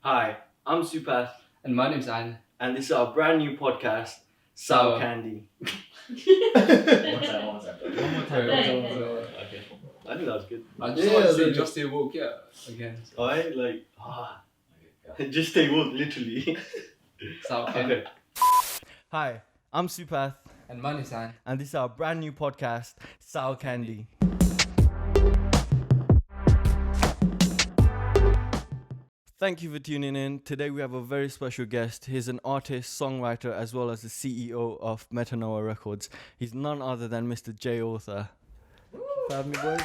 Hi, I'm Supath, And my name's Anne. and this is our brand new podcast, Sour Candy. One more time. Okay. I think that was good. I just want to say just stay woke, again. Alright, just stay woke, literally. Okay. Hi, I'm Supath, And my name's Anne. and this is our brand new podcast, Sour Candy. Thank you for tuning in. Today we have a very special guest. He's an artist, songwriter, as well as the CEO of Metanoia Records. He's none other than Mr. Jay Author. For having me, boys.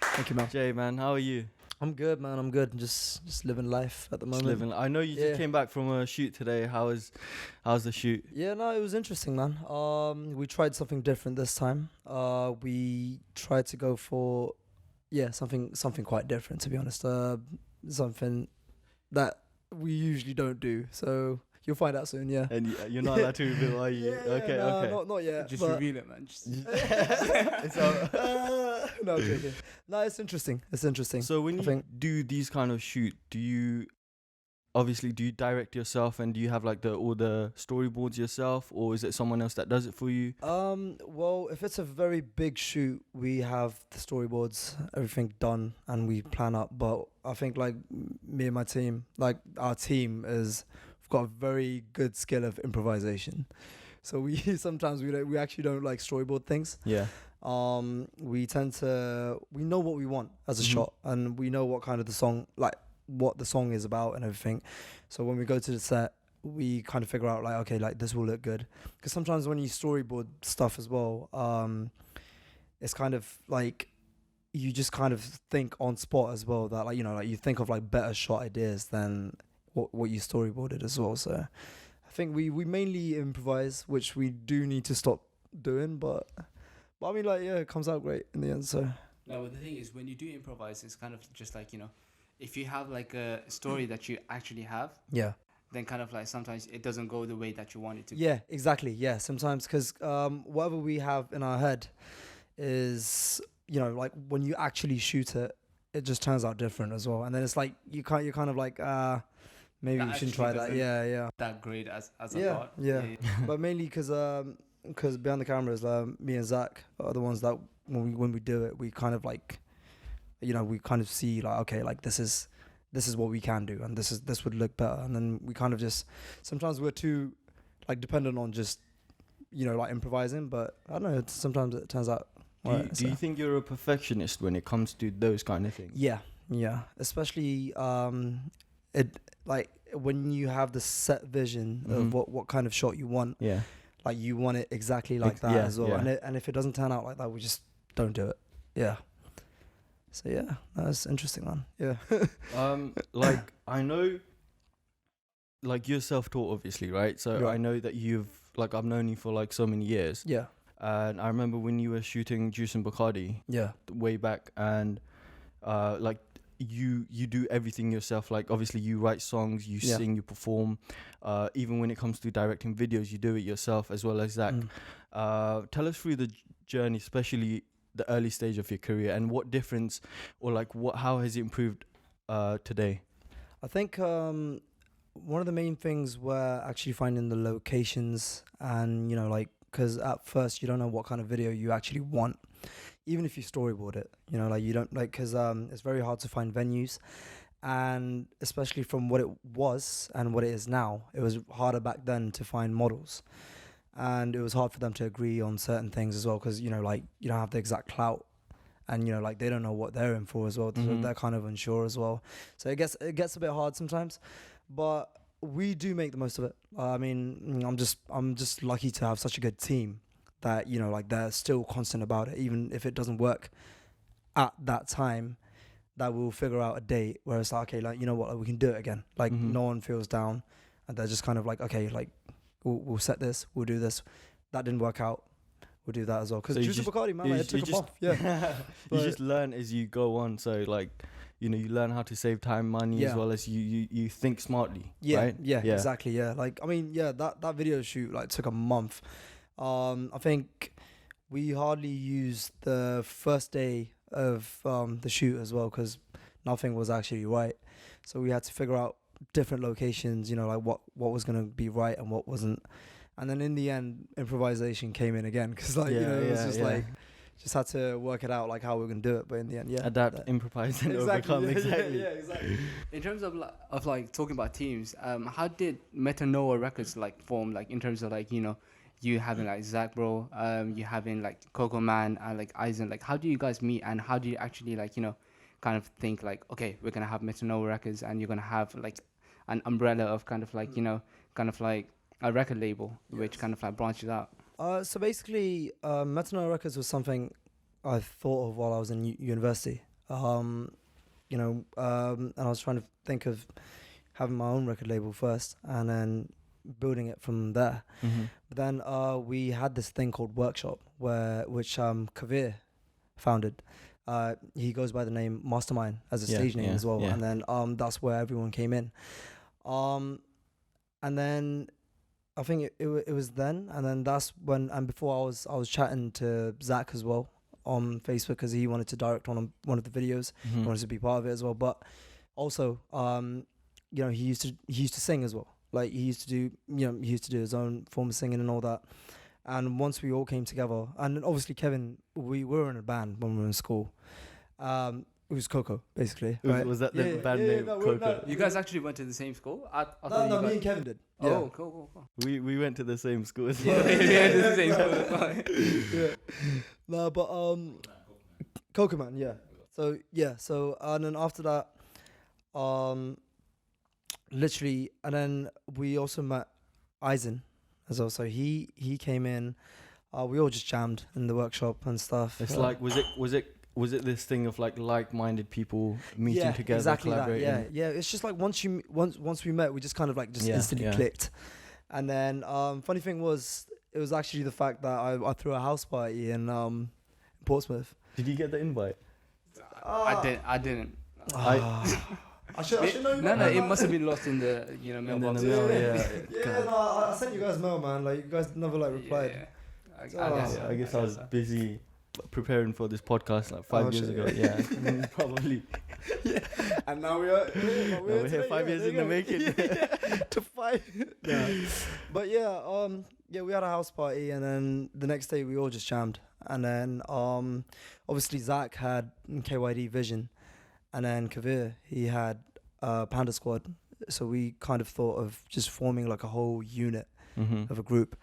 Thank you, man. Jay, man, how are you? I'm good, man. I'm good. Just living life at the moment. I know you just came back from a shoot today. How's the shoot? Yeah, no, it was interesting, man. We tried something different this time. We tried to go for something quite different, to be honest. Something that we usually don't do. So you'll find out soon, yeah. And you're not allowed to reveal, are you? Okay. Not yet. Just but reveal it, man. no, okay. No, it's interesting. So when you do these kind of shoot, do you direct yourself, and do you have like all the storyboards yourself, or is it someone else that does it for you? Well, if it's a very big shoot, we have the storyboards, everything done, and we plan up. But I think like me and my team, like our team we've got a very good skill of improvisation. So we sometimes we actually don't like storyboard things. Yeah. We know what we want as a shot, and we know what kind of what the song is about and everything. So when we go to the set, we kind of figure out like, okay, like this will look good. Because sometimes when you storyboard stuff as well, it's kind of like you just kind of think on spot as well, that like, you know, like you think of like better shot ideas than what you storyboarded as well. So I think we mainly improvise, which we do need to stop doing, but I mean, like, yeah, it comes out great in the end. So No, but the thing is, when you do improvise, it's kind of just like, you know, if you have like a story that you actually have, then kind of like sometimes it doesn't go the way that you want it to. Yeah, exactly. Yeah, sometimes because whatever we have in our head is, you know, like when you actually shoot it, it just turns out different as well. And then it's like you're kind of like maybe That we shouldn't try that. Yeah. That great as I thought. Yeah. But mainly because behind the cameras, me and Zach are the ones that when we do it, we kind of like, you know, we kind of see like, okay, like this is what we can do, and this would look better. And then we kind of just, sometimes we're too like dependent on just, you know, like improvising, but I don't know, sometimes it turns out. Do you think you're a perfectionist when it comes to those kind of things? Yeah. Especially it like when you have the set vision of what kind of shot you want. Yeah. Like you want it exactly like that as well. Yeah. And if it doesn't turn out like that, we just don't do it. Yeah. So yeah, that's interesting, man. Yeah. Like I know, like you're self-taught, obviously, right? So I know that I've known you for like so many years. Yeah. And I remember when you were shooting Juice and Bacardi. Yeah. Way back, and like you do everything yourself. Like obviously you write songs, you sing, you perform. Even when it comes to directing videos, you do it yourself as well as Zach. Tell us through the journey, especially the early stage of your career, and what difference, or like how has it improved today? I think one of the main things were actually finding the locations, and you know, like, because at first you don't know what kind of video you actually want, even if you storyboard it, you know, like you don't like, because it's very hard to find venues, and especially from what it was and what it is now, it was harder back then to find models. And it was hard for them to agree on certain things as well, because, you know, like, you don't have the exact clout, and, you know, like, they don't know what they're in for as well. So they're kind of unsure as well. So it gets a bit hard sometimes, but we do make the most of it. I mean, I'm just lucky to have such a good team that, you know, like, they're still constant about it, even if it doesn't work at that time, that we'll figure out a date where it's like, okay, like, you know what, like, we can do it again. Like, no one feels down, and they're just kind of like, okay, like, We'll set this, we'll do this. That didn't work out, we'll do that as well. Because Juice and Bacardi, man, it took off. Yeah. You just learn as you go on. So, like, you know, you learn how to save time, money, as well as you think smartly. Right? Yeah, exactly. Yeah. Like, I mean, yeah, that video shoot, like, took a month. I think we hardly used the first day of the shoot as well, because nothing was actually right. So we had to figure out different locations, you know, like what was going to be right and what wasn't. And then in the end, improvisation came in again because, like, you know, it was just like, just had to work it out, like how we're going to do it. But in the end, adapt, improvise, and overcome. Exactly. In terms of like talking about teams, how did Metanoia Records like form? Like in terms of like, you know, you having like Zach Bro, you having like Coco Man and like Eisen. Like how do you guys meet and how do you actually like, you know, kind of think like, okay, we're gonna have Metanoia Records and you're gonna have like an umbrella of kind of like, you know, kind of like a record label which kind of like branches out. So basically, Metanoia Records was something I thought of while I was in university. You know, and I was trying to think of having my own record label first and then building it from there. But then we had this thing called Workshop, which Kavir founded. He goes by the name Mastermind as a stage name as well. And then that's where everyone came in. And then I think it was then, and then that's when, and before I was chatting to Zach as well on Facebook because he wanted to direct one of the videos, he wanted to be part of it as well. But also, you know, he used to sing as well. Like he used to do his own form of singing and all that. And once we all came together, and then obviously Kevin, we were in a band when we were in school. It was Coco, basically. Right? Was that the band name? No, Coco. You guys actually went to the same school? No, me and Kevin did. Yeah. Oh, cool. We went to the same school as well. Yeah, the same school. No, but Coco Man, yeah. So and then after that, literally, and then we also met Eisen as well. So he came in. We all just jammed in the workshop and stuff. It's like was it this thing of like-minded people meeting together, exactly collaborating? That, yeah. It's just like once we met, we just kind of like instantly clicked. And then funny thing was, it was actually the fact that I threw a house party in Portsmouth. Did you get the invite? I didn't. I should know. No, it must have been lost in the mailbox. I sent you guys mail, man. Like you guys never replied. I guess I was busy preparing for this podcast like 5 years ago. Yeah, probably. Yeah. And now we're here 5 years in the making. To 5. Yeah. But we had a house party, and then the next day we all just jammed. And then obviously Zach had KYD Vision, and then Kavir, he had Panda Squad. So we kind of thought of just forming like a whole unit of a group.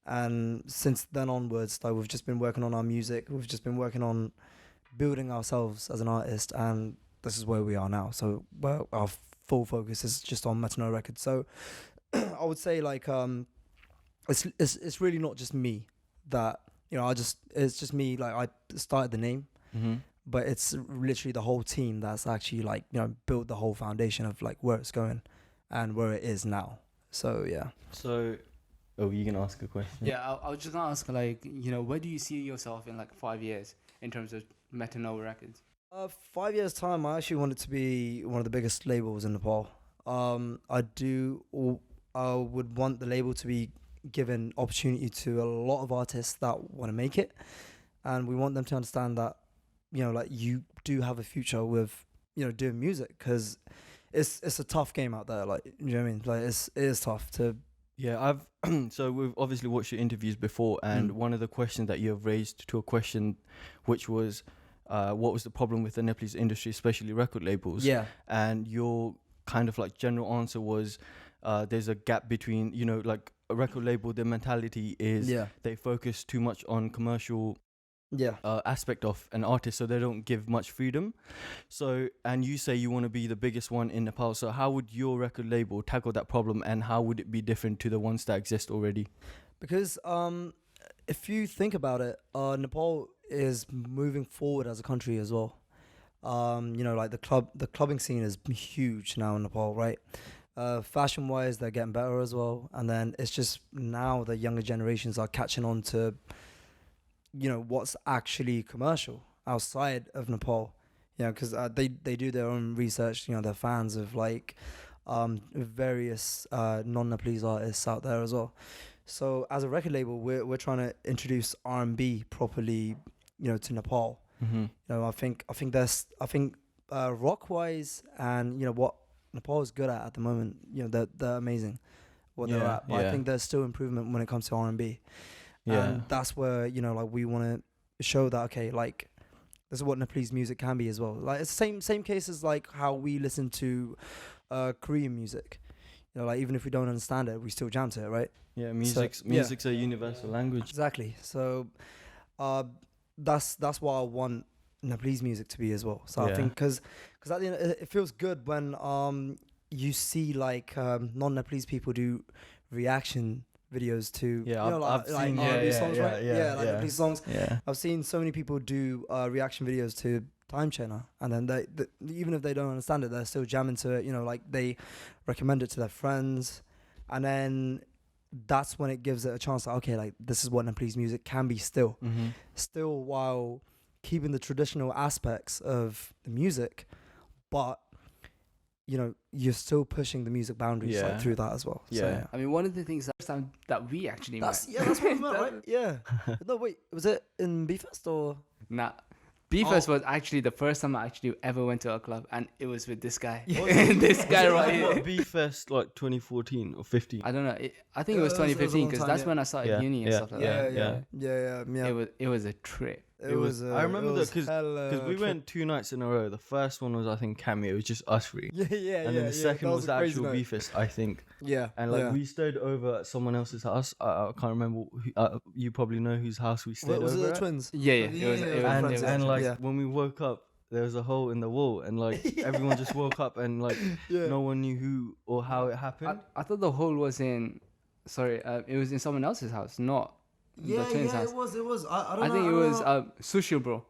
And since then onwards, like we've just been working on our music. We've just been working on building ourselves as an artist, and this is where we are now. So our full focus is just on Metanoia Records. So I would say like it's really not just me that, you know, it's just me. Like I started the name, but it's literally the whole team that's actually like, you know, built the whole foundation of like where it's going and where it is now. So yeah. So. Oh, you can ask a question. Yeah, I was just gonna ask, like, you know, where do you see yourself in like 5 years in terms of Metanoia Records? 5 years time, I actually want it to be one of the biggest labels in Nepal. I would want the label to be given opportunity to a lot of artists that want to make it, and we want them to understand that, you know, like you do have a future with, you know, doing music, because it's a tough game out there. Like, you know what I mean? Like it is tough to. Yeah, so we've obviously watched your interviews before, and one of the questions that you have raised to a question, which was, what was the problem with the Nepalese industry, especially record labels? Yeah. And your kind of like general answer was, there's a gap between, you know, like a record label, their mentality is they focus too much on commercial aspect of an artist, so they don't give much freedom. So, and you say you want to be the biggest one in Nepal, so how would your record label tackle that problem, and how would it be different to the ones that exist already? Because if you think about it, Nepal is moving forward as a country as well. You know, like the clubbing scene is huge now in Nepal, right? Fashion wise, they're getting better as well, and then it's just now the younger generations are catching on to, you know, what's actually commercial outside of Nepal. You know, because they do their own research. You know, they're fans of like various non-Nepalese artists out there as well. So as a record label, we're trying to introduce R&B properly, you know, to Nepal. You know, I think rock wise, and you know Nepal is good at the moment. They're amazing what they're at. But I think there's still improvement when it comes to R&B. Yeah. And that's where, like we want to show that, okay, like this is what Nepalese music can be as well. Like it's the same case as like how we listen to Korean music. Like even if we don't understand it, we still jam to it, right? Yeah, music's a universal language. Exactly. So that's what I want Nepalese music to be as well. So I think because at the end it feels good when you see like non-Nepalese people do reaction videos to I've seen R&B songs, right? Like Nepalese songs. Yeah. I've seen so many people do reaction videos to Time Chainer, and then they even if they don't understand it, they're still jamming to it. Like they recommend it to their friends, and then that's when it gives it a chance. Like, okay, like this is what Nepalese music can be still, while keeping the traditional aspects of the music, but you're still pushing the music boundaries like, through that as well. Yeah. So, I mean, one of the things that we actually met. That's what we meant, right? Yeah. No, wait, was it in B-Fest or? Nah. B-Fest was actually the first time I actually ever went to a club, and it was with this guy. This guy right here. What, B-Fest like 2014 or 15? I don't know. I think it was 2015 because that's when I started uni and stuff like that. Yeah. It was a trip. It was. I remember that because we went 2 nights in a row. The first one was I think Cameo. It was just us three. And then the second was the actual B-Fest, I think. Yeah. And like we stayed over at someone else's house. I can't remember. You probably know whose house we stayed was over. Was it at. the twins? Yeah. It was And like when we woke up, there was a hole in the wall, and like everyone just woke up, and like no one knew who or how it happened. I thought the hole was in. Sorry, it was in someone else's house, not the twins' house. It was. I don't know. I think it was Sushi Bro.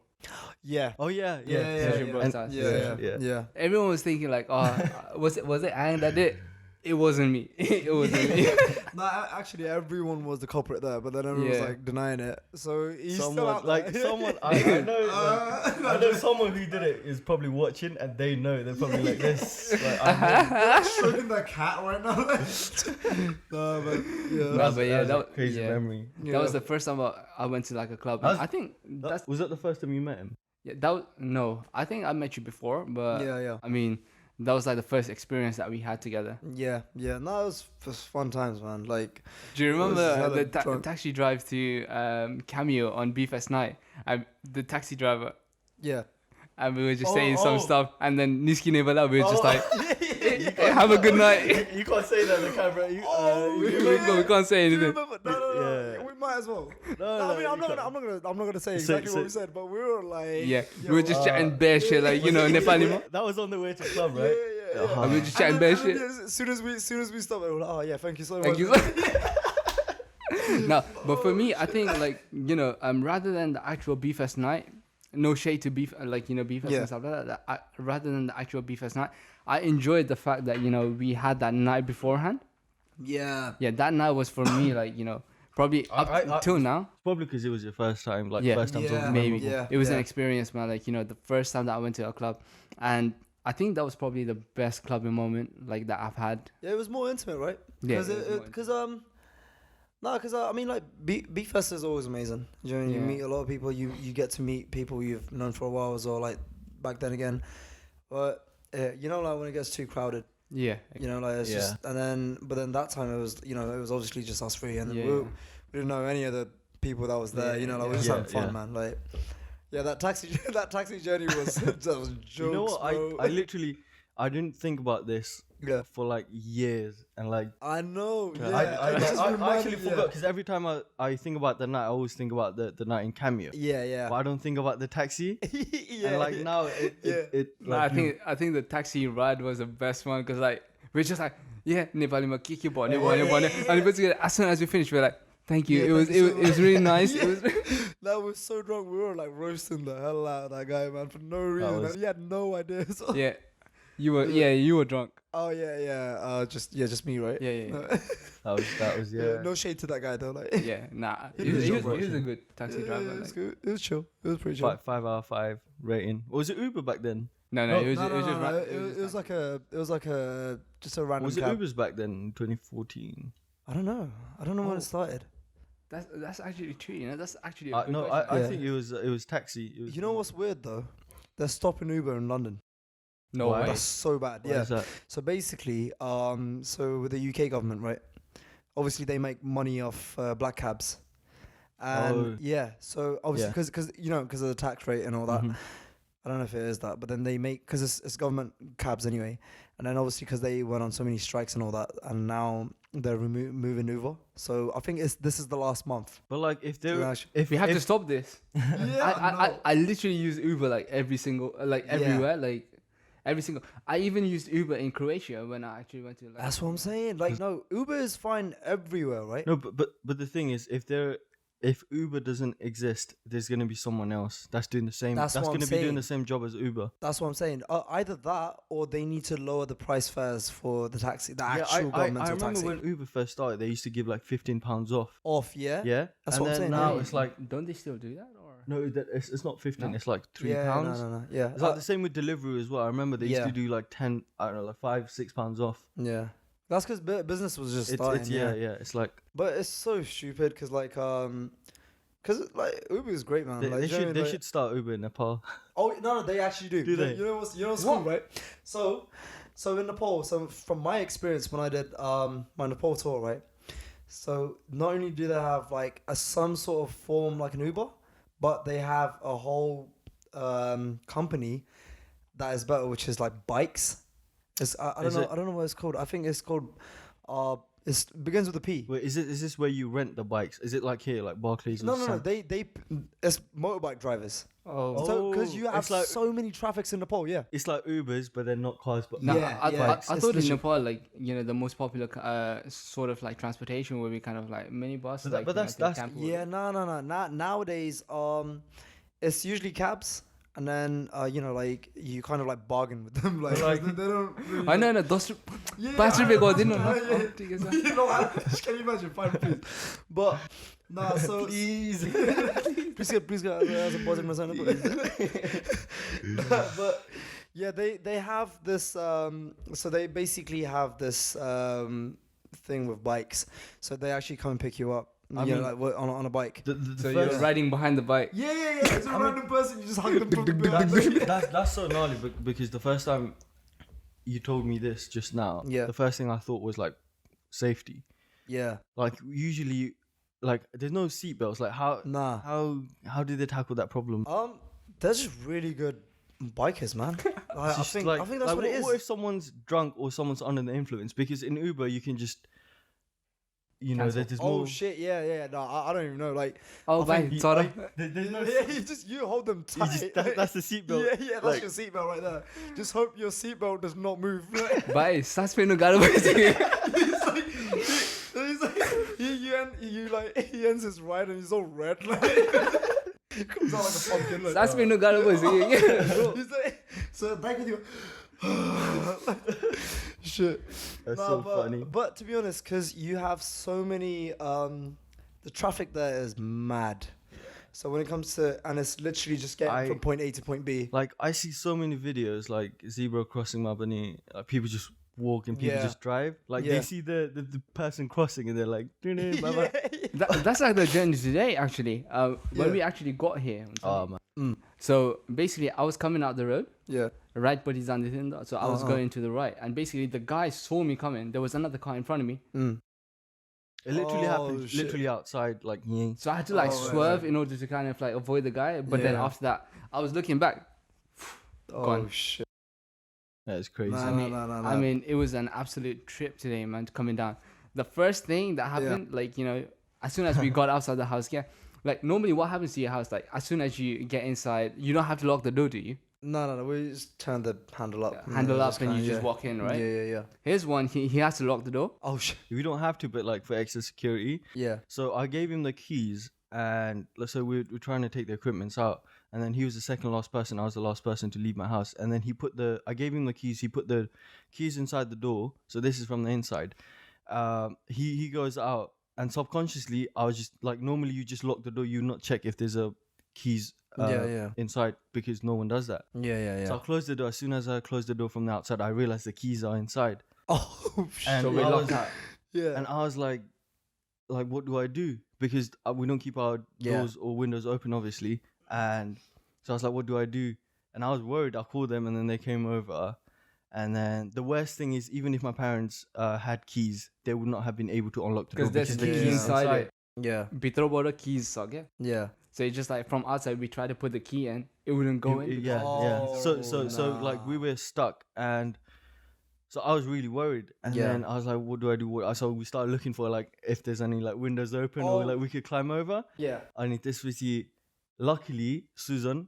Yeah. Oh yeah. Sushi Bro's house. Yeah. Everyone was thinking like, oh, was it Ang that did? It wasn't me. It wasn't me. No, actually, everyone was the culprit there, but then everyone was like denying it. So he's still out there. I know someone who did it is probably watching, and they know. They're probably like this. Like, stroking their cat right now. That was crazy memory. That was the first time I went to like a club. I think was that the first time you met him? Yeah, no. I think I met you before, but I mean, that was like the first experience that we had together. Yeah. No, it was fun times, man. Like, do you remember the taxi drive to Cameo on B-Fest night? The taxi driver. Yeah. And we were just saying some stuff, and then Niski Nevala, we were just like, hey, have a good night. You can't say that on the camera. We can't say anything. No, we might as well. I mean, I'm not gonna say exactly what we said, but we were like, we were just chatting bare shit, like Nepali. That was on the way to the club, right? Yeah. And we were just chatting bare shit. As soon as we stopped, we were like, oh yeah, thank you so much. Thank you. Now, but for me, I think like rather than the actual B-Fest night. No shade to B-Fest and stuff like that. Rather than the actual B-Fest night, I enjoyed the fact that we had that night beforehand. Yeah. Yeah, that night was for me like probably up till now. Probably because it was your first time, first time. Maybe it was an experience, man. Like the first time that I went to a club, and I think that was probably the best clubbing moment like that I've had. Yeah, it was more intimate, right? Yeah. Because I mean, like B-Fest is always amazing. You meet a lot of people. You get to meet people you've known for a while as well. Like back then again, but like when it gets too crowded. Yeah. It's just but then that time it was it was obviously just us three, and we didn't know any of the people that was there. We were just having fun, man. Like that taxi journey was jokes. You know what? I didn't think about this for like years, and like I know. I actually forgot because every time I think about the night, I always think about the night in Cameo. Yeah. But I don't think about the taxi. And like now, I think the taxi ride was the best one because like we're just like Nepali ma ke bhane and basically as soon as we finished we're like thank you. It was really nice. That was so drunk. We were like roasting the hell out of that guy, man, for no reason. He had no idea. So. Yeah. You were drunk. Oh yeah. Just me, right? Yeah. That was no shade to that guy though. Like he was a good taxi driver. It was good. It was chill. It was pretty chill. 5 out of 5 rating. Was it Uber back then? No. It was like a just a random. Was it cab. Ubers back then in 2014? I don't know when it started. That's actually true. That's actually. I think it was taxi. You know what's weird though? They're stopping Uber in London. No Why? way. That's so bad. Why Yeah. is that? So basically, so with the UK government, right? Obviously, they make money off black cabs, and Oh. yeah. So obviously, Yeah. because of the tax rate and all that. Mhm. I don't know if it is that, but then they make because it's government cabs anyway, and then obviously because they went on so many strikes and all that, and now they're moving Uber. So I think this is the last month. But like, if So there, that's- if We have to if- stop this. I literally use Uber like every single like Yeah. everywhere like every single. I even used Uber in Croatia when I actually went to. Like, That's what I'm saying. Like, no, Uber is fine everywhere, right? No, but the thing is, if Uber doesn't exist, there's gonna be someone else that's doing the same. That's what I'm gonna be doing saying. the same job as Uber. That's what I'm saying. Either that, or they need to lower the price fares for the taxi, the Yeah, actual I governmental remember taxi. when Uber first started, they used to give like £15 off. Off, yeah. Yeah, That's and what I'm then saying, now yeah. it's like don't they still do that or? no, it's not 15. No? It's like £3. Yeah, no. Yeah, It's like the same with delivery as well. I remember they used Yeah. to do like 10, I don't know, like £5-6 off. yeah. That's because business was just starting. It's yeah. It's like But it's so stupid because Uber is great, man. they, Like, they do you know what I should mean? they Like- should start Uber in Nepal. Oh no, they actually do. Do they? You know what's cool, right? So in Nepal, so from my experience when I did my Nepal tour, right? So not only do they have like some sort of form like an Uber, but they have a whole company that is better, which is like bikes. I Is don't know what it's called. I think it's called it begins with a P. Wait, is this where you rent the bikes? Is it like here, like Barclays? No, or something? they it's motorbike drivers. Oh. So because you have it's like so many traffics in Nepal, yeah. it's like Ubers, but they're not cars. But No, Yeah, I, yeah, I, it's- I it's thought in literally- Nepal, like the most popular sort of like transportation would be kind of like minibus. But like, that's- camper. Yeah, no. Nowadays, it's usually cabs, and then like you kind of like bargain with them, like, they don't. Really, I know, no, those. Yeah, 5 रुपये को दिन हो yeah, ना? yeah. ठीक है sir. You know, can you imagine? Fine, please. But nah, so please. please go as a positive sign. But yeah, they have this. So they basically have this thing with bikes. So they actually come and pick you up. I mean, like on a bike. The So first, you're riding behind the bike. Yeah. It's a random person. You just hug them from behind. that's so gnarly because the first time you told me this just now, Yeah. the first thing I thought was like safety. Yeah. Like usually, like there's no seatbelts. Like Nah. how did they tackle that problem? They're just really good bikers, man. I Just think like, that's like, what it is. What if someone's drunk or someone's under the influence? Because in Uber you can just, Cancel. there's Oh more. shit! Yeah. No, I don't even know. Like, Oh, I bye. think Sorry. There's no. yeah, you hold them You tight. just, that's the seatbelt. Yeah, that's like- your seatbelt right there. Just hope your seatbelt does not move. Bye. Sas pe no garo bhaisakyo. He's like, he ends his ride and he's all red. Like, comes out like a pumpkin. Like, Sas pe no garo bhaisakyo. he's like, so back with you. Shit. That's Nah, so but, funny. But to be honest, because you have so many, the traffic there is mad. So when it comes to, and it's literally just getting from point A to point B. Like I see so many videos like zebra crossing Mabani, like people just walk and people Yeah. just drive. Like Yeah. they see the person crossing and they're like, bye-bye. That's like the journey today, actually. Yeah. When we actually got here. Oh man. So basically, I was coming out the road. Yeah. Right, but he's on the thing. So I was Uh-huh. going to the right, and basically the guy saw me coming. There was another car in front of me, It literally Oh, happened shit. literally outside, like yeah. so I had to like Oh, right, swerve right. in order to kind of like avoid the guy. But then Yeah. after that, I was looking back. Oh Gone. shit. That's crazy. Nah, I mean, nah. I mean, it was an absolute trip today, man. Coming down, the first thing that happened, like as soon as we got outside the house, like normally what happens to your house, like as soon as you get inside, you don't have to lock the door, do you? No. We just turn the handle up. Handle up and kinda- you just walk in, right? Yeah. Here's one. He has to lock the door. Oh shit. We don't have to, but like for extra security. Yeah. So I gave him the keys, and so we're trying to take the equipments out, and then he was the second last person. I was the last person to leave my house, and then I gave him the keys. He put the keys inside the door. So this is from the inside. He goes out, and subconsciously I was just like, normally you just lock the door, you not check if there's a keys Yeah. inside because no one does that. Yeah. So I closed the door. As soon as I closed the door from the outside, I realized the keys are inside. Oh shit. And So we I locked was- out. Yeah. And I was like, what do I do? Because we don't keep our Yeah. doors or windows open, obviously. And so I was like, what do I do? and I was worried. I called them, and then they came over. And then the worst thing is, even if my parents had keys, they would not have been able to unlock the door Because there's the keys keys inside it. Yeah. Bitrobora keys suck, yeah. Yeah. So it's just like from outside, we try to put the key in, it wouldn't go in. Yeah, yeah. So like we were stuck, and so I was really worried. And then I was like, what do I do? So we started looking for like if there's any like windows open or like we could climb over. Yeah. And this was luckily Susan.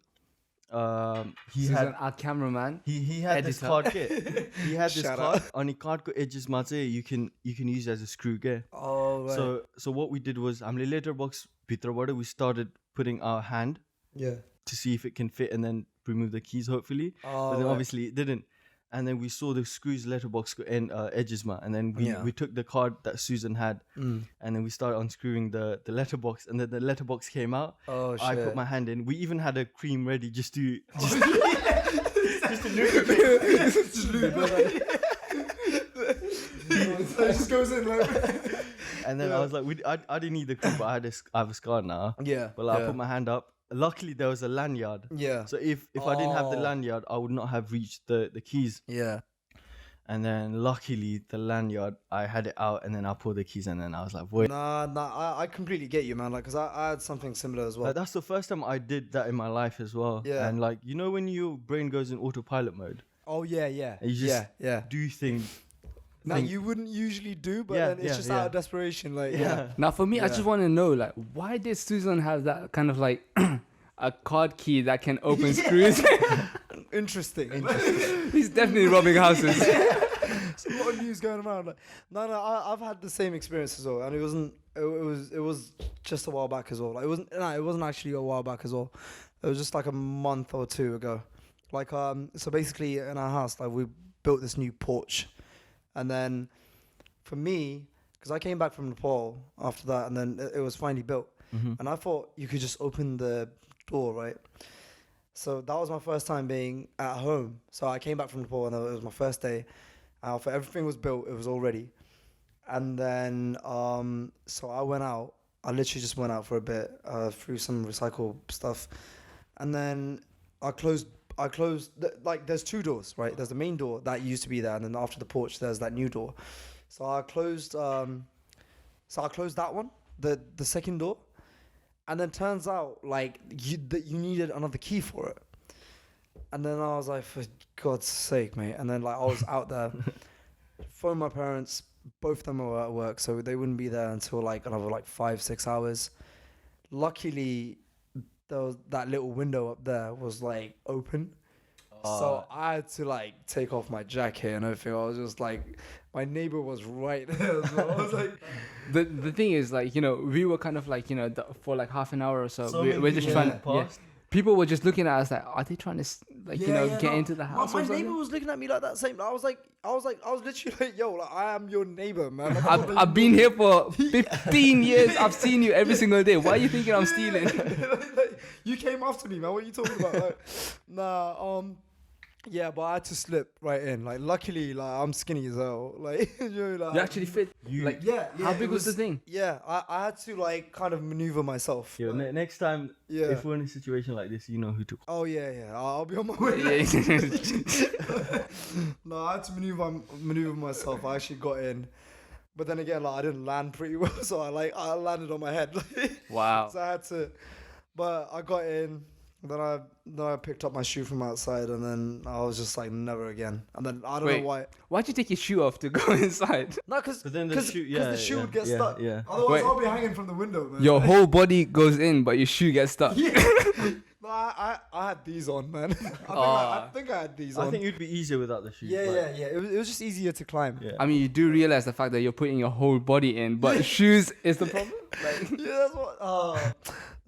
Susan, had our cameraman. He had this card kit. He had this card. On the card ko edges mate you can use it as a screw ke. Oh right. So what we did was letterbox भित्रबाट we started putting our hand to see if it can fit and then remove the keys hopefully. But then obviously it didn't. And then we saw the screws letterbox and edges ma, and then we took the card that Susan had and then we started unscrewing the letterbox, and then the letterbox came out. I put my hand in. We even had a cream ready just to lubricate. It just goes in like. And then I was like, I didn't need the cream, but I have a scar now. Yeah. But I put my hand up. Luckily, there was a lanyard. Yeah. So if I didn't have the lanyard, I would not have reached the keys. Yeah. And then luckily, the lanyard, I had it out, and then I pulled the keys, and then I was like, wait. Nah, I completely get you, man. Like, because I had something similar as well. Like, that's the first time I did that in my life as well. Yeah. And like, you know when your brain goes in autopilot mode? Oh, yeah. And you just do things. That you wouldn't usually do, but then it's just out of desperation. Like, Now, for me, I just want to know, like, why did Susan have that kind of like a card key that can open screws? Interesting. He's definitely robbing houses. There's a lot of news going around. Like, no, I've had the same experience as well, and it wasn't. It was just a while back as well. Like, it wasn't actually a while back as well. It was just like a month or two ago. Like, so basically in our house, like we built this new porch. And then for me, because I came back from Nepal after that, and then it was finally built. Mm-hmm. And I thought you could just open the door, right? So that was my first time being at home. So I came back from Nepal, and it was my first day. For everything was built, it was all ready. And then, so I went out. I literally just went out for a bit, through some recycle stuff. And then I closed, like, there's two doors, right? There's the main door that used to be there, and then after the porch, there's that new door. So I closed that one, the second door, and then turns out like you needed another key for it. And then I was like, for God's sake, mate. And then like I was out there, phoned my parents. Both of them were at work, so they wouldn't be there until like another like 5-6 hours. Luckily, there was that little window up there was like open, so I had to like take off my jacket and everything. I was just like, my neighbor was right there as well. I was like, the thing is, like, you know, we were kind of like, you know, for like half an hour or so we're just trying to. People were just looking at us like, are they trying to like get into the house? My neighbor was looking at me like that same. I was literally like, yo, like, I am your neighbor, man. Like, I've been here for 15 years. I've seen you every single day. Why are you thinking I'm stealing? like, you came after me, man. What are you talking about? Like, yeah, but I had to slip right in. Like, luckily, like, I'm skinny as hell. Like, you actually fit. Like, how big was the thing? Yeah, I had to like kind of maneuver myself. Yeah, like, next time, if we're in a situation like this, you know who to call. Oh yeah, I'll be on my way. No, I had to maneuver myself. I actually got in, but then again, like, I didn't land pretty well, so I landed on my head. Wow. So I had to, but I got in. Then I picked up my shoe from outside, and then I was just like, never again. And then I don't know why. Why'd you take your shoe off to go inside? No, because the shoe would get stuck. Yeah. Otherwise, I'll be hanging from the window, man. Your whole body goes in, but your shoe gets stuck. No, I had these on, man. I think I had these on. I think it'd be easier without the shoes. Yeah. It was just easider to climb. Yeah. I mean, you do realize the fact that you're putting your whole body in, but shoes is the problem. Like, yeah, that's what.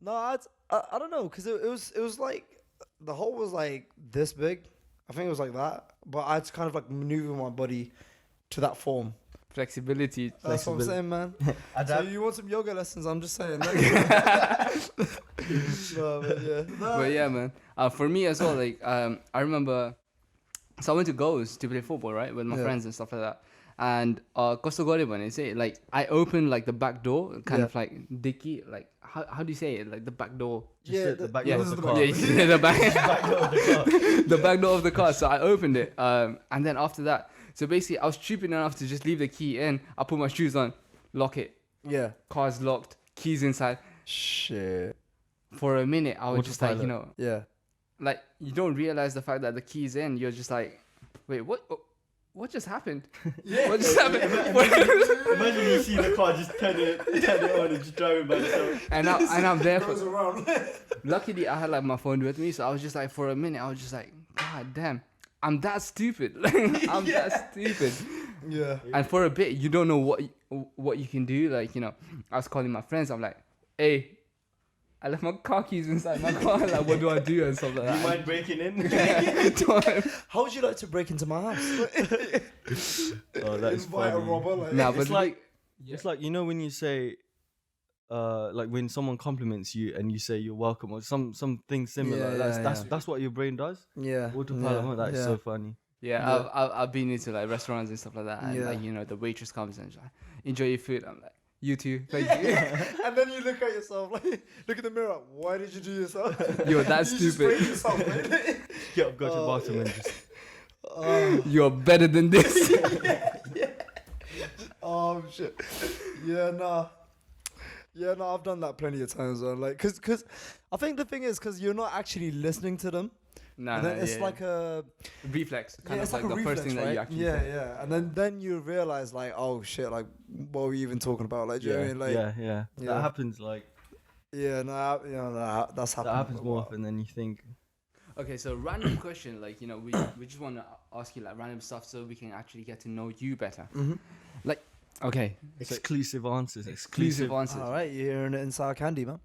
No, I don't know, because it was like the hole was like this big. I think it was like that, but I had to kind of like maneuver my body to that form. Flexibility. That's what I'm saying, man. So you want some yoga lessons? I'm just saying. Like, But yeah, man. For me as well, like I remember, so I went to Goes to play football, right, with my friends and stuff like that. And Kosto Goriban is it like I opened like the back door, kind of like dicky, like how do you say it? Like the back door. Just the back Yeah, door of the car. yeah, the back Back door of the car. the back door of the car. So I opened it, and then after that, so basically I was stupid enough to just leave the key in. I put my shoes on, lock it. Yeah. Car's locked, keys inside. Shit. For a minute, I was just like, you know, Yeah. like you don't realize the fact that the key's in. You're just like, wait, what just happened? What just happened? Imagine you see the car, just turn it on and just driving by itself. And I'm there for. Goes around. Luckily, I had like my phone with me, so I was just like, for a minute, I was just like, God damn, I'm that stupid. I'm that stupid. Yeah. And for a bit, you don't know what you can do. Like, you know, I was calling my friends. I'm like, hey, I left my car keys inside my car. Like, what do I do and stuff like Do that. you mind breaking in? How would you like to break into my house? Oh, that is Invite a funny. robber, like. Nah, but It's like yeah. it's like, you know, when you say like when someone compliments you and you say you're welcome or something similar. Yeah, That's what your brain does. Yeah. Autopilot mode. That is yeah. so funny. Yeah, I've been into like restaurants and stuff like that, and Yeah. like, you know, the waitress comes and she's like, enjoy your food. I'm like, you too, thank you. And then you look at yourself, like, look in the mirror. Why did you do yourself? You're that You just stupid. break yourself, man. Get up, go to the bathroom and just. You're better than this. Oh shit. Yeah, nah. Yeah, no, I've done that plenty of times, man. Like, cause I think the thing is, cause you're not actually listening to them. No, And then it's like a reflex. Kind yeah, of it's like like a the reflex, first thing right? that you actually yeah, say. yeah. And then you realize, like, oh shit, like, what are we even talking about? Like, do you know what I mean? Like, yeah. yeah. That happens like yeah, no, you know, that's happened. that happens more often than you think. Okay, so random question, like, you know, we just want to ask you like random stuff so we can actually get to know you better. Mm-hmm. Like, okay, so Exclusive answers. exclusive answers. All right, you're hearing it in Sour Candy, man.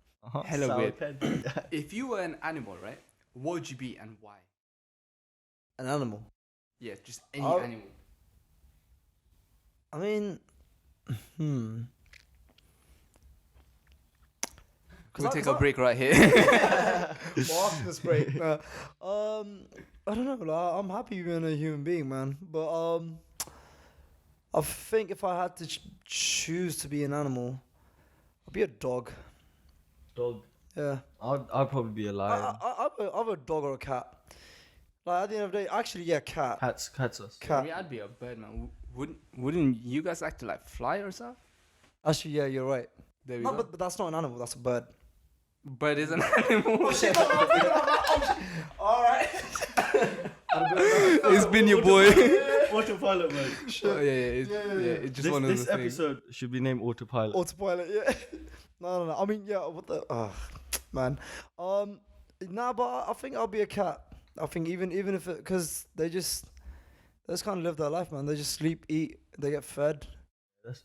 Hella Sour weird. candy. If you were an animal, right, what would you be and why? An animal. Yeah, just any Oh. animal. I mean, We'll take a break right here. Well, after this break. I don't know. Like, I'm happy being a human being, man. But I think if I had to choose to be an animal, I'd be a dog. Dog. Yeah. I'd probably be a lion. I'm a dog or a cat. Like at the end of the day, actually, yeah, cat. Cats us. I Cat. mean, I'd be a bird, man. Wouldn't you guys like to like fly or stuff? Actually, yeah, you're right. There we No, go. but that's not an animal. That's a bird. Bird is an animal. All right. It's been your boy. Autopilot, man. Oh, yeah. It's just one of This those things. episode should be named Autopilot. Autopilot, yeah. No. I mean, yeah. What the? Man. Nah, but I think I'll be a cat. I think even if it, cause they just kind of live their life, man. They just sleep, eat, they get fed.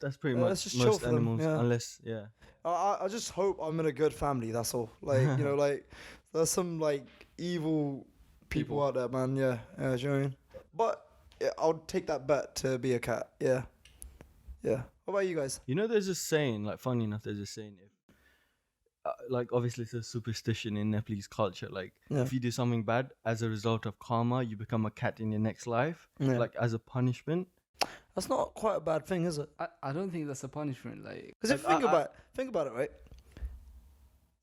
That's pretty Yeah, much let's just chill most for them, animals, yeah. unless yeah. I just hope I'm in a good family. That's all. Like you know, like there's some like evil people out there, man. Yeah, do you know what I mean? But yeah, I'll take that bet to be a cat. Yeah. What about you guys? You know, there's a saying, like, funny enough, there's a saying, if, like, obviously it's a superstition in Nepalese culture, like, Yeah. if you do something bad, as a result of karma, you become a cat in your next life, Yeah. like, as a punishment. That's not quite a bad thing, is it? I don't think that's a punishment. Like, Because if you think about it, right?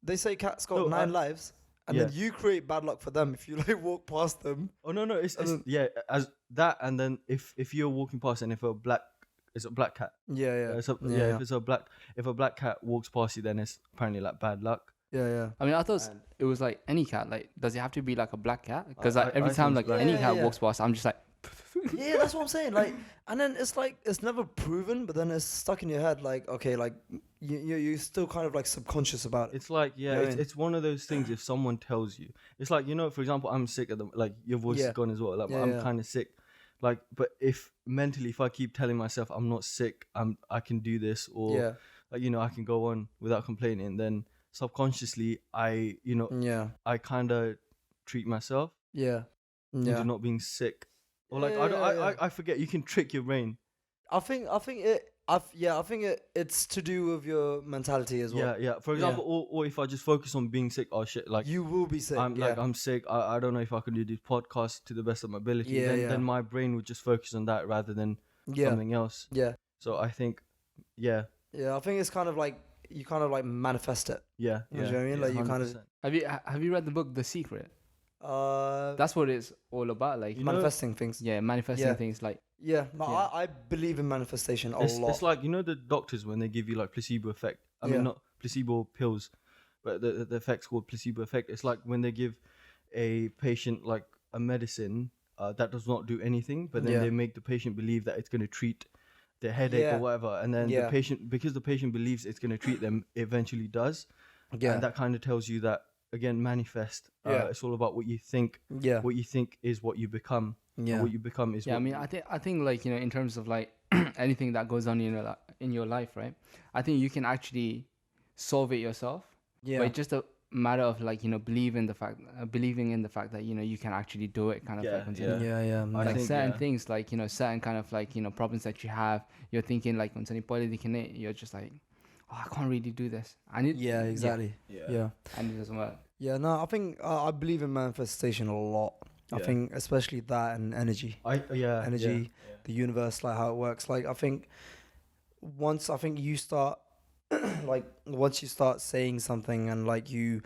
They say cats got No, 9 lives, and yeah. then you create bad luck for them if you like walk past them. Oh, no, it's yeah, as that, and then if you're walking past and if it's a black cat. Yeah. If a black cat walks past you, then it's apparently like bad luck. Yeah. I mean, I thought it was like any cat. Like, does it have to be like a black cat? Because I every time think like it's any black. cat Yeah. walks past, I'm just like, Yeah, that's what I'm saying. Like, and then it's like it's never proven, but then it's stuck in your head. Like, okay, like you're still kind of like subconscious about it. It's like, yeah, You know what I mean? it's one of those things. If someone tells you, it's like, you know, for example, I'm sick at the, like, your voice Yeah. is gone as well. Like, Yeah, I'm yeah. kind of sick. Like, but if mentally, if I keep telling myself I'm not sick, I can do this, or Yeah. like, you know, I can go on without complaining, then subconsciously I kind of treat myself Yeah. into not being sick, or like Yeah. I forget. You can trick your brain. I think it's to do with your mentality as well. Yeah. For example, or if I just focus on being sick, oh shit, like You will be sick. I'm sick. I don't know if I can do this podcast to the best of my ability. Yeah, Then my brain would just focus on that rather than Yeah. something else. Yeah. So I think, yeah, Yeah. I think it's kind of like you kind of like manifest it. yeah, You know yeah. what I mean? yeah, Like, you kind of 100%. Have you read the book The Secret? uh That's what it's all about. Like, You know- manifesting things. yeah, manifesting Yeah. things. Like, Yeah. No, Yeah. I believe in manifestation a It's lot. like, you know, the doctors when they give you like placebo effect. I Yeah. mean, not placebo pills, but the effect's called placebo effect. It's like when they give a patient like a medicine that does not do anything, but then Yeah. they make the patient believe that it's going to treat their headache Yeah. or whatever, and then Yeah. the patient, because the patient believes it's going to treat them, it eventually does. Yeah. And that kind of tells you that, again, manifest. Yeah. It's all about what you think. Yeah. What you think is what you become. Yeah. And what you become is yeah, I what mean, I think like, you know, in terms of like anything that goes on in your life, right? I think you can actually solve it yourself. Yeah. But it's just a matter of like, you know, believing in the fact that, you know, you can actually do it, kind of Yeah, like, yeah. Yeah. I like think, certain yeah. things, like, you know, certain kind of like, you know, problems that you have, you're thinking like on something political, you're just like, oh, I can't really do this. And it, Yeah. Exactly. Yeah. and it doesn't work. Yeah. No, I think I believe in manifestation a lot. I Yeah. think especially that and energy. Energy, the universe, like how it works. Like I think once you start like once you start saying something and like you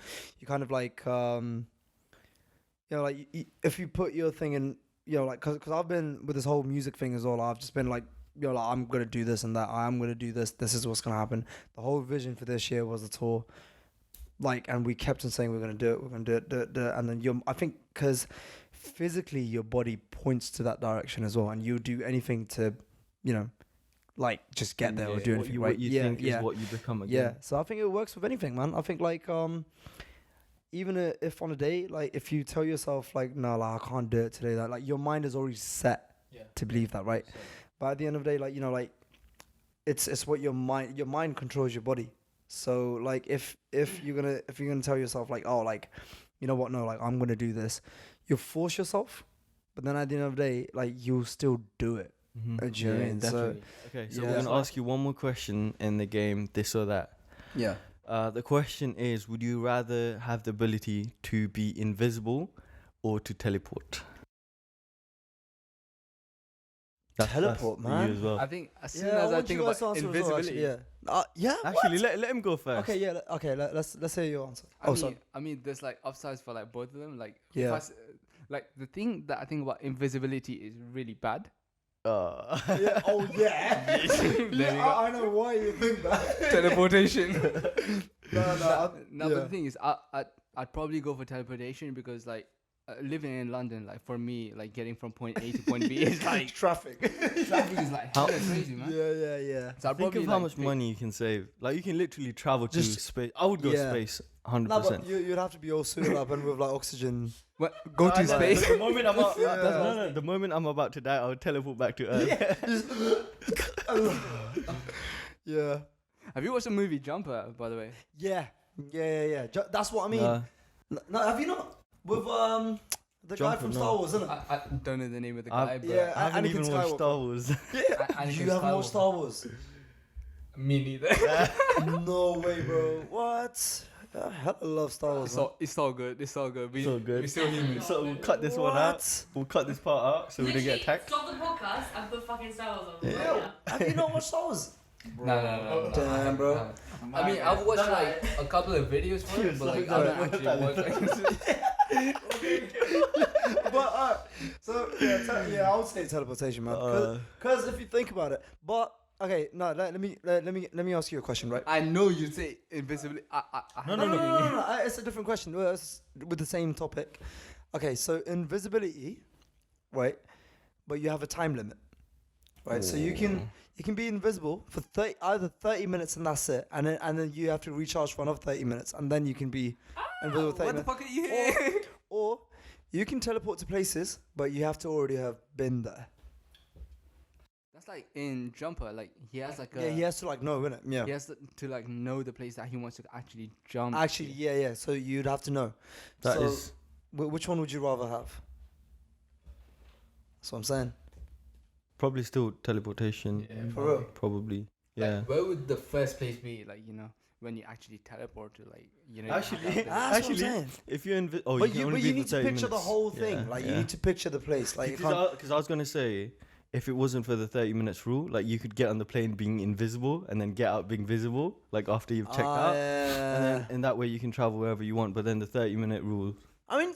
kind of like you know, like if you put your thing in, you know, like because I've been with this whole music thing as well. I've just been like, you know, like I'm gonna do this and that. I'm gonna do this. This is what's gonna happen. The whole vision for this year was the tour. Like, and we kept on saying we're gonna do it, and then I think because physically your body points to that direction as well, and you'll do anything to, you know, like just get there or do anything. What Right? you think is what you become again. Yeah. So I think it works with anything, man. I think like even if on a day, like if you tell yourself like, no, like I can't do it today, like your mind is already set to believe that, right? But at the end of the day, like, you know, like it's what your mind controls your body. So like if you're gonna tell yourself like, oh, like, you know what, no, like I'm gonna do this, you'll force yourself, but then at the end of the day, like you'll still do it. Mm-hmm. Do you know what I mean? definitely. Okay, so Yeah. we're gonna ask you one more question in the game, this or that. Yeah. The question is, would you rather have the ability to be invisible or to teleport? Teleport, for man. You as well. I think as soon Yeah, as I want think you about guys to answer as well, invisibility, actually, yeah. Actually, let him go first. Okay, yeah. Okay, let's hear your answer. I mean, there's like upsides for like both of them. Like, Yeah. if like the thing that I think about invisibility is really bad. Yeah. Oh yeah. There you go. I know why you think that. Teleportation. No. No, but the thing is, I'd probably go for teleportation because like living in London, like for me, like getting from point A to point B is like traffic. traffic is like hella crazy, man. Yeah. So I'd Think probably of how like, much pick- money you can save. Like, you can literally travel to Just- space. I would go yeah. space, No, 100%. but you'd have to be all suited up and with like oxygen. Go to No, space. The moment I'm up, Yeah. the moment I'm about to die, I'll teleport back to Earth. Yeah. Have you watched the movie Jumper, by the way? Yeah. That's what I mean. No, have you not? With the guy Jumper, from no. Star Wars, isn't it? I don't know the name of the I've- guy, but Yeah. I haven't Anakin even watched Skywalker. Star Wars. Anakin You haven't watched Skywalker. Star Wars? Me neither. No way, bro. What? I hella love Star Wars. It's all good. It's all good. It's all good. We're still human. So we'll cut this one out. What? We'll cut this part out so we don't get attacked. Stop the podcast and put fucking Star Wars on. Yeah. Have you not watched Star Wars? No. Damn, bro. I mean, I've watched like a couple of videos for it, but like I don't actually watch. But so yeah, I would say teleportation, man. Because if you think about it, but okay, no, let me ask you a question, right? I know you say invisibility. No. It's a different question. Well, it's with the same topic. Okay, so invisibility, right? But you have a time limit, right? So you can be invisible for either 30 minutes and that's it, and then you have to recharge for another 30 minutes, and then you can be invisible 30 What the minutes. fuck are you here? Or you can teleport to places, but you have to already have been there. That's like in Jumper. Like he has like Yeah, he has to like know, innit? Yeah. he has to like know the place that he wants to actually jump. Actually, yeah. So you'd have to know. That so is- which one would you rather have? That's what I'm saying. Probably still teleportation. Yeah, For real. Probably. Yeah. Like, where would the first place be? Like, you know, when you actually teleport to like, you know. Actually, you have that That's what I'm Actually, saying. if you're in, oh, But you can you only be need for to 30 picture the minutes. whole thing. Yeah, Like yeah. you need to picture the place. Like you can't. Because I was gonna say, if it wasn't for the 30 minutes rule, like you could get on the plane being invisible and then get out being visible, like after you've checked out. And then in that way you can travel wherever you want. But then the 30-minute rule, I mean,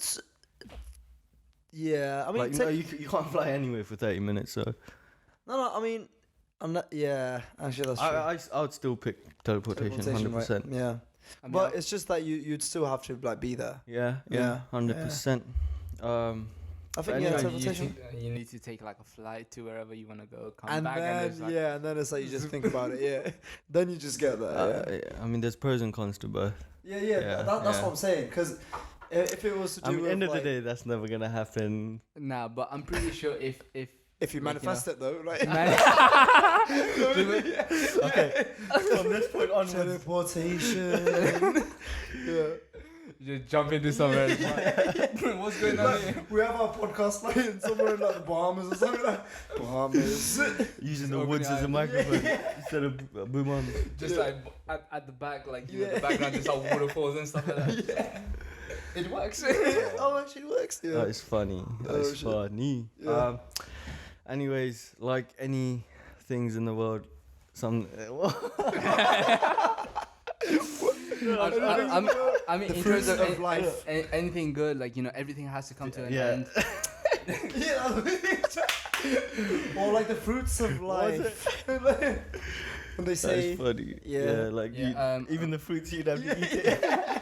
yeah. I mean, like, no, you can't fly anywhere for 30 minutes. So no. I mean, yeah. Actually, that's true. I would still pick teleportation, 100%. Right. Yeah. I mean, But it's just that you'd still have to like be there. Yeah, 100%. I think anyway, teleportation. you need to take like a flight to wherever you want to go, come And back, then and it's like, and then it's like you just think about it. Yeah. Then you just get there. I mean, there's pros and cons to both. Yeah. That's what I'm saying. Because if it was to do I mean, with end of like, the day, that's never gonna happen. nah. But I'm pretty sure if if you manifest it though, like Okay, from this point onwards, teleportation. Yeah. just jump into somewhere. What's going on here? We have our podcast like in somewhere in like the Bahamas or something like Bahamas. using the Open woods your as a eyes. microphone instead of boom arms. Just like at the back, like you know, the background, just like waterfalls and stuff like that. It works. Oh, actually works. Yeah. That is funny. That's shit. funny. Yeah. Anyways, like any things in the world, some. I mean, The in fruits terms of life. anything good, like, you know, everything has to come to an Yeah. end. Yeah. Or like the fruits of life. When they say, That's funny. Yeah. Like Yeah, even the fruits you'd have to eat it.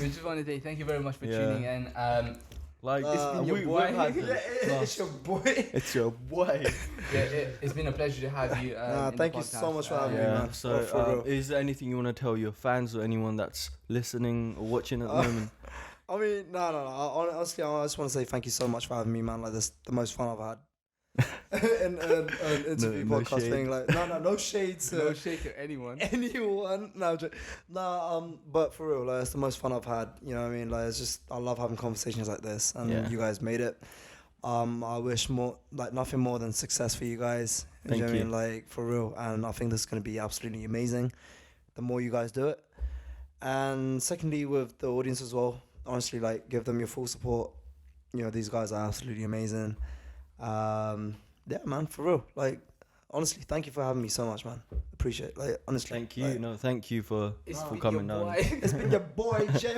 We just want to say thank you very much for Yeah. tuning in. Like It's been your we've boy. had yeah, this. it's your boy. It's your boy. It's been a pleasure to have you. In thank the you so podcast. much for having me, Yeah. man. So, For real. is there anything you want to tell your fans or anyone that's listening or watching at the moment? I mean, no. Honestly, I just want to say thank you so much for having me, man. Like, this the most fun I've had. and interview No podcast shade. thing, like, no shades. No shake at anyone. Anyone? But for real, like, it's the most fun I've had. You know what I mean? Like, it's just I love having conversations like this, and Yeah. you guys made it. I wish more, like, nothing more than success for you guys. Thank know what I you. mean? Like, for real, and I think this is gonna be absolutely amazing. The more you guys do it, and secondly, with the audience as well. Honestly, like, give them your full support. You know, these guys are absolutely amazing. Yeah, man, for real. Like, honestly, thank you for having me so much, man. Appreciate it. Like, honestly. Thank you. Like, No, thank you for Been coming your down. boy. it's been your boy, Jay.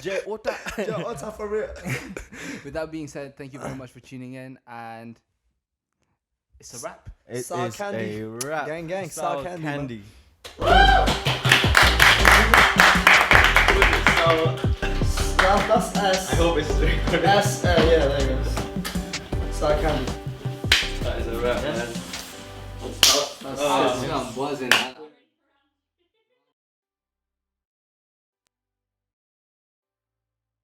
Jay, what that? Jay Otta, for real. With that being said, thank you very much for tuning in, and it's a wrap. It Sour is candy. a wrap. Gang, sour candy, man. candy. That's S. I hope it's recording. S. Yeah, there you go. Sour candy. That is a wrap, man. That's I'm buzzing.